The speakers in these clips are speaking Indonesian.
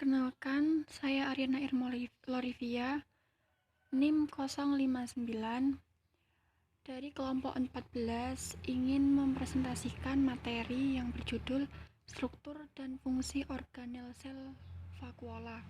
Perkenalkan, saya Ariana Lorivia, NIM 059, dari kelompok 14, ingin mempresentasikan materi yang berjudul Struktur dan Fungsi Organel Sel Vakuola.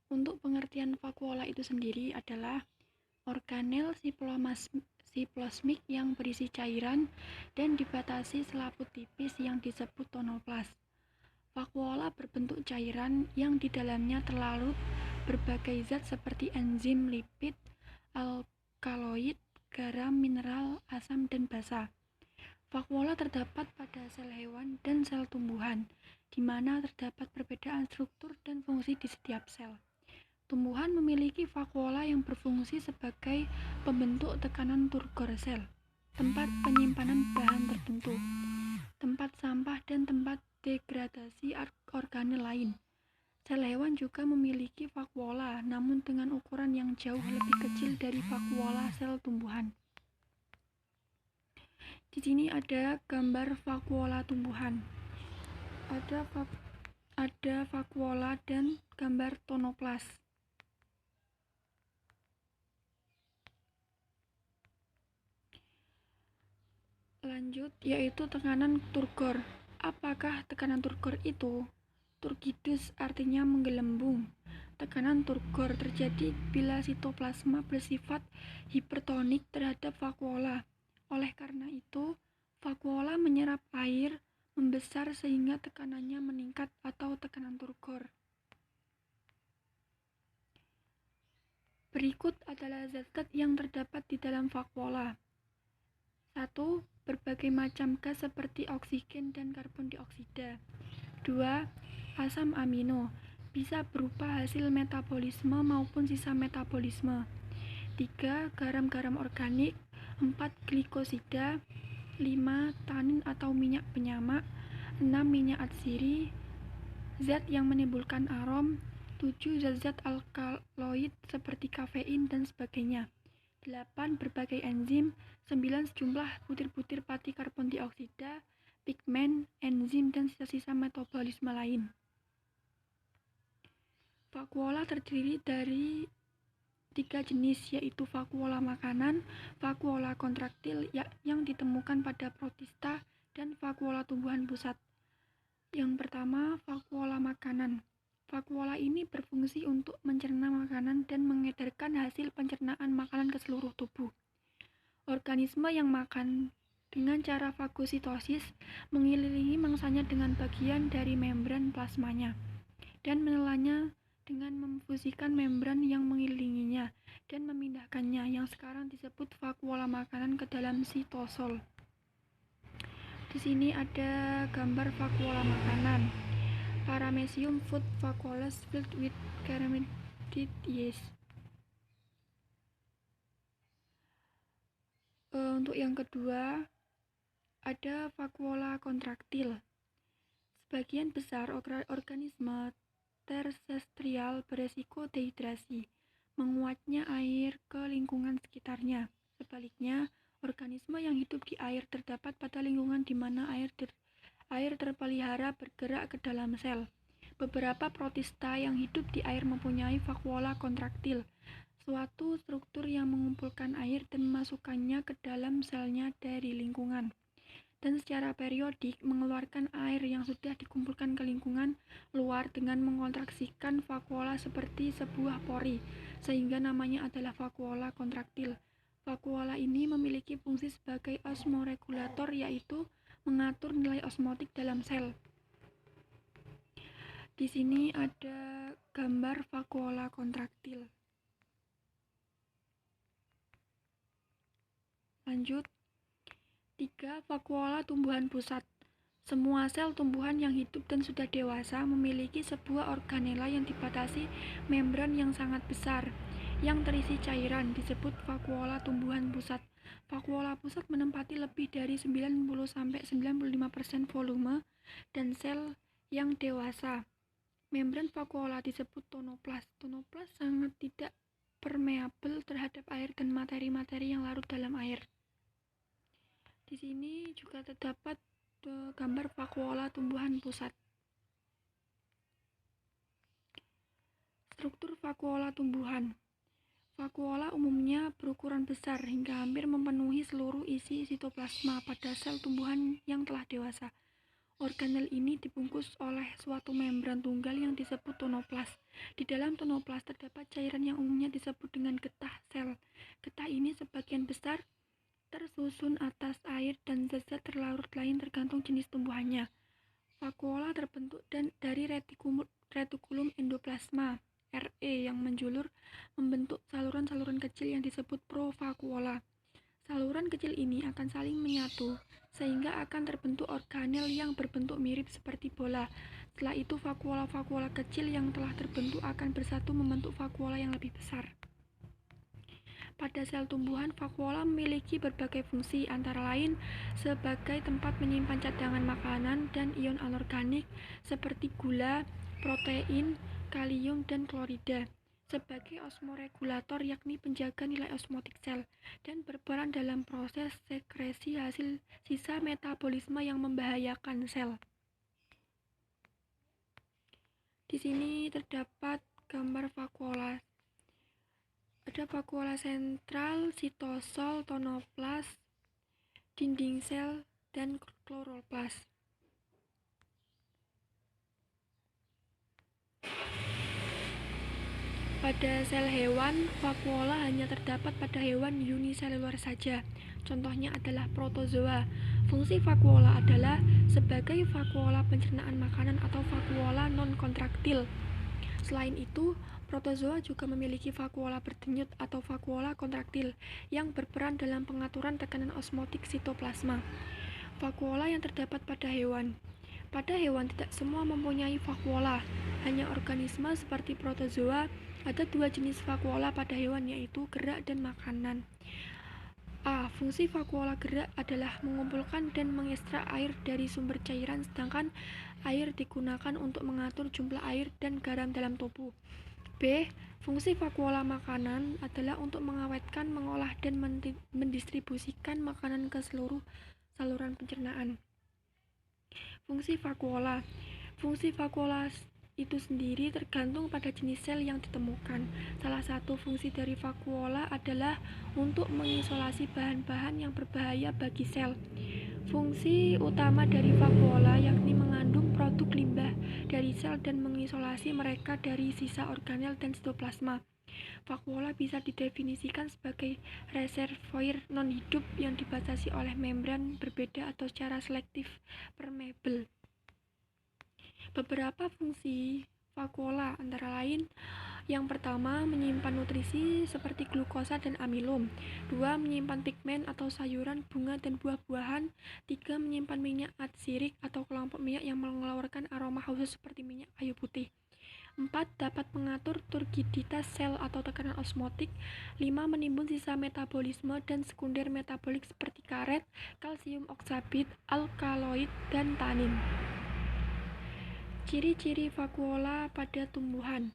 Untuk pengertian vakuola itu sendiri adalah organel siplosmik yang berisi cairan dan dibatasi selaput tipis yang disebut tonoplas. Vakuola berbentuk cairan yang di dalamnya terlarut berbagai zat seperti enzim, lipid, alkaloid, garam, mineral, asam, dan basa. Vakuola terdapat pada sel hewan dan sel tumbuhan, di mana terdapat perbedaan struktur dan fungsi di setiap sel. Tumbuhan memiliki vakuola yang berfungsi sebagai pembentuk tekanan turgor sel, tempat penyimpanan bahan tertentu, tempat sampah, dan tempat degradasi organel lain. Sel hewan juga memiliki vakuola, namun dengan ukuran yang jauh lebih kecil dari vakuola sel tumbuhan. Di sini ada gambar vakuola tumbuhan. Ada vakuola dan gambar tonoplas. Lanjut, yaitu tekanan turgor. Apakah tekanan turgor itu? Turgidus artinya menggelembung. Tekanan turgor terjadi bila sitoplasma bersifat hipertonik terhadap vakuola. Oleh karena itu, vakuola menyerap air membesar sehingga tekanannya meningkat atau tekanan turgor. Berikut adalah zat-zat yang terdapat di dalam vakuola. 1. Berbagai macam gas seperti oksigen dan karbon dioksida. 2. Asam amino, bisa berupa hasil metabolisme maupun sisa metabolisme. 3. Garam-garam organik. 4. Glikosida. 5. Tanin atau minyak penyamak. 6. Minyak atsiri, zat yang menimbulkan arom. 7. Zat-zat alkaloid seperti kafein dan sebagainya. 8. Berbagai enzim. 9. Sejumlah butir-butir pati karbon dioksida, pigmen, enzim, dan sisa-sisa metabolisme lain. Vakuola terdiri dari 3 jenis, yaitu vakuola makanan, vakuola kontraktil yang ditemukan pada protista, dan vakuola tumbuhan pusat. Yang pertama, vakuola makanan. Vakuola ini berfungsi untuk mencerna makanan dan mengedarkan hasil pencernaan makanan ke seluruh tubuh. Organisme yang makan dengan cara fagositosis mengelilingi mangsanya dengan bagian dari membran plasmanya dan menelannya dengan memfusikan membran yang mengelilinginya dan memindahkannya, yang sekarang disebut vakuola makanan, ke dalam sitosol. Di sini ada gambar vakuola makanan. Paramecium food vacuoles filled with caramelized yeast. Untuk yang kedua, ada vakuola kontraktil. Sebagian besar organisme terrestrial beresiko dehidrasi, menguapnya air ke lingkungan sekitarnya. Sebaliknya, organisme yang hidup di air terdapat pada lingkungan di mana air terpelihara bergerak ke dalam sel. Beberapa protista yang hidup di air mempunyai vakuola kontraktil, suatu struktur yang mengumpulkan air dan memasukkannya ke dalam selnya dari lingkungan, dan secara periodik mengeluarkan air yang sudah dikumpulkan ke lingkungan luar dengan mengkontraksikan vakuola seperti sebuah pori, sehingga namanya adalah vakuola kontraktil. Vakuola ini memiliki fungsi sebagai osmoregulator, yaitu mengatur nilai osmotik dalam sel. Di sini ada gambar vakuola kontraktil. Lanjut. 3. Vakuola tumbuhan pusat. Semua sel tumbuhan yang hidup dan sudah dewasa memiliki sebuah organela yang dibatasi membran yang sangat besar, yang terisi cairan, disebut vakuola tumbuhan pusat. Vakuola pusat menempati lebih dari 90-95% volume dan sel yang dewasa. Membran vakuola disebut tonoplas. Tonoplas sangat tidak permeabel terhadap air dan materi-materi yang larut dalam air. Di sini juga terdapat Gambar vakuola tumbuhan pusat. Struktur vakuola tumbuhan. Vakuola umumnya berukuran besar hingga hampir memenuhi seluruh isi sitoplasma pada sel tumbuhan yang telah dewasa. Organel ini dibungkus oleh suatu membran tunggal yang disebut tonoplas. Di dalam tonoplas terdapat cairan yang umumnya disebut dengan getah sel. Getah ini sebagian besar tersusun atas air dan zat-zat terlarut lain tergantung jenis tumbuhannya. Vakuola terbentuk dari retikulum endoplasma (RE) yang menjulur membentuk saluran-saluran kecil yang disebut provakuola. Saluran kecil ini akan saling menyatu sehingga akan terbentuk organel yang berbentuk mirip seperti bola. Setelah itu vakuola-vakuola kecil yang telah terbentuk akan bersatu membentuk vakuola yang lebih besar. Pada sel tumbuhan, vakuola memiliki berbagai fungsi, antara lain sebagai tempat menyimpan cadangan makanan dan ion anorganik seperti gula, protein, kalium, dan klorida, sebagai osmoregulator yakni penjaga nilai osmotik sel, dan berperan dalam proses sekresi hasil sisa metabolisme yang membahayakan sel. Di sini terdapat gambar vakuola. Ada vakuola sentral, sitosol, tonoplas, dinding sel, dan kloroplas. Pada sel hewan, vakuola hanya terdapat pada hewan uniselular saja. Contohnya adalah protozoa. Fungsi vakuola adalah sebagai vakuola pencernaan makanan atau vakuola non-kontraktil. Selain itu, protozoa juga memiliki vakuola berdenyut atau vakuola kontraktil yang berperan dalam pengaturan tekanan osmotik sitoplasma. Vakuola yang terdapat pada hewan. Pada hewan tidak semua mempunyai vakuola. Hanya organisme seperti protozoa. Ada dua jenis vakuola pada hewan, yaitu gerak dan makanan. A. Fungsi vakuola gerak adalah mengumpulkan dan mengekstrak air dari sumber cairan, sedangkan air digunakan untuk mengatur jumlah air dan garam dalam tubuh. B. Fungsi vakuola makanan adalah untuk mengawetkan, mengolah, dan mendistribusikan makanan ke seluruh saluran pencernaan. Fungsi vakuola. Fungsi vakuola itu sendiri tergantung pada jenis sel yang ditemukan. Salah satu fungsi dari vakuola adalah untuk mengisolasi bahan-bahan yang berbahaya bagi sel. Fungsi utama dari vakuola yakni mengandung produk limbah dari sel dan mengisolasi mereka dari sisa organel dan sitoplasma. Vakuola bisa didefinisikan sebagai reservoir non-hidup yang dibatasi oleh membran berbeda atau secara selektif permeabel. Beberapa fungsi vakuola antara lain: yang pertama, menyimpan nutrisi seperti glukosa dan amilum. 2. Menyimpan pigmen atau sayuran, bunga, dan buah-buahan. 3. Menyimpan minyak atsirik atau kelompok minyak yang mengeluarkan aroma khusus seperti minyak kayu putih. 4. Dapat mengatur turgiditas sel atau tekanan osmotik. 5. Menimbun sisa metabolisme dan sekunder metabolik seperti karet, kalsium oksabit, alkaloid, dan tanin. Ciri-ciri vakuola pada tumbuhan.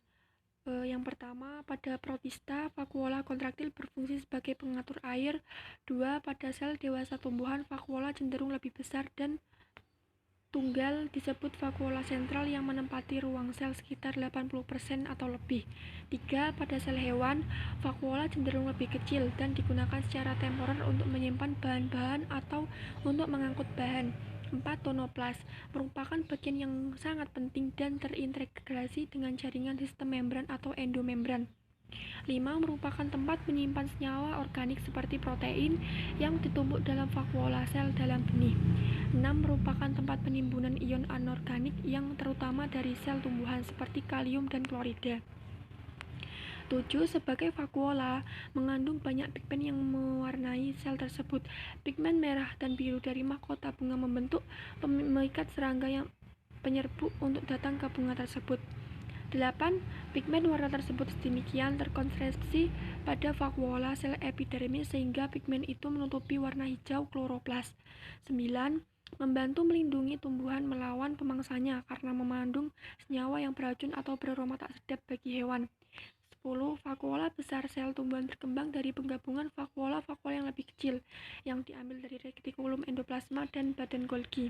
Yang pertama, pada protista, vakuola kontraktil berfungsi sebagai pengatur air. 2. Pada sel dewasa tumbuhan, vakuola cenderung lebih besar dan tunggal, disebut vakuola sentral yang menempati ruang sel sekitar 80% atau lebih. 3. Pada sel hewan, vakuola cenderung lebih kecil dan digunakan secara temporer untuk menyimpan bahan-bahan atau untuk mengangkut bahan. 4. Tonoplas merupakan bagian yang sangat penting dan terintegrasi dengan jaringan sistem membran atau endomembran. 5. Merupakan tempat menyimpan senyawa organik seperti protein yang ditumpuk dalam vakuola sel dalam benih. 6. Merupakan tempat penimbunan ion anorganik yang terutama dari sel tumbuhan seperti kalium dan klorida. 7. Sebagai vakuola, mengandung banyak pigmen yang mewarnai sel tersebut. Pigmen merah dan biru dari mahkota bunga membentuk pemikat serangga yang penyerbu untuk datang ke bunga tersebut. 8. Pigmen warna tersebut sedemikian terkonsentrasi pada vakuola sel epidermis sehingga pigmen itu menutupi warna hijau kloroplas. 9. Membantu melindungi tumbuhan melawan pemangsanya karena mengandung senyawa yang beracun atau beraroma tak sedap bagi hewan. 10, vakuola besar sel tumbuhan berkembang dari penggabungan vakuola-vakuola yang lebih kecil yang diambil dari retikulum endoplasma dan badan Golgi.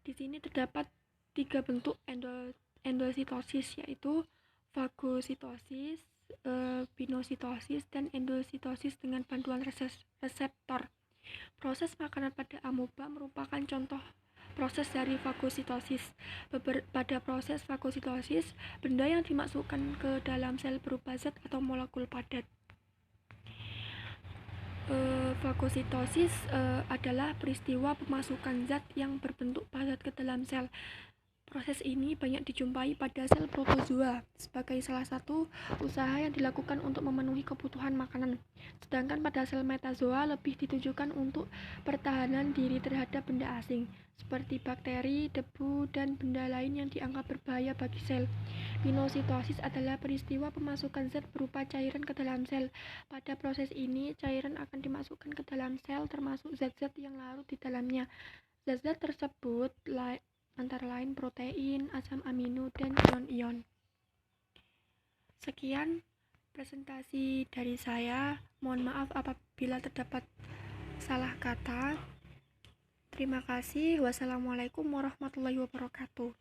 Di sini terdapat 3 bentuk endositosis, yaitu fagositosis, pinositosis, dan endositosis dengan bantuan reseptor. Proses makanan pada amoeba merupakan contoh proses dari fagositosis. Pada proses fagositosis, benda yang dimasukkan ke dalam sel berupa zat atau molekul padat. Fagositosis adalah peristiwa pemasukan zat yang berbentuk padat ke dalam sel. Proses ini banyak dijumpai pada sel protozoa sebagai salah satu usaha yang dilakukan untuk memenuhi kebutuhan makanan. Sedangkan pada sel metazoa lebih ditujukan untuk pertahanan diri terhadap benda asing, seperti bakteri, debu, dan benda lain yang dianggap berbahaya bagi sel. Pinositosis adalah peristiwa pemasukan zat berupa cairan ke dalam sel. Pada proses ini, cairan akan dimasukkan ke dalam sel termasuk zat-zat yang larut di dalamnya. Zat-zat tersebut antara lain protein, asam amino, dan ion-ion. Sekian presentasi dari saya. Mohon maaf apabila terdapat salah kata. Terima kasih. Wassalamualaikum warahmatullahi wabarakatuh.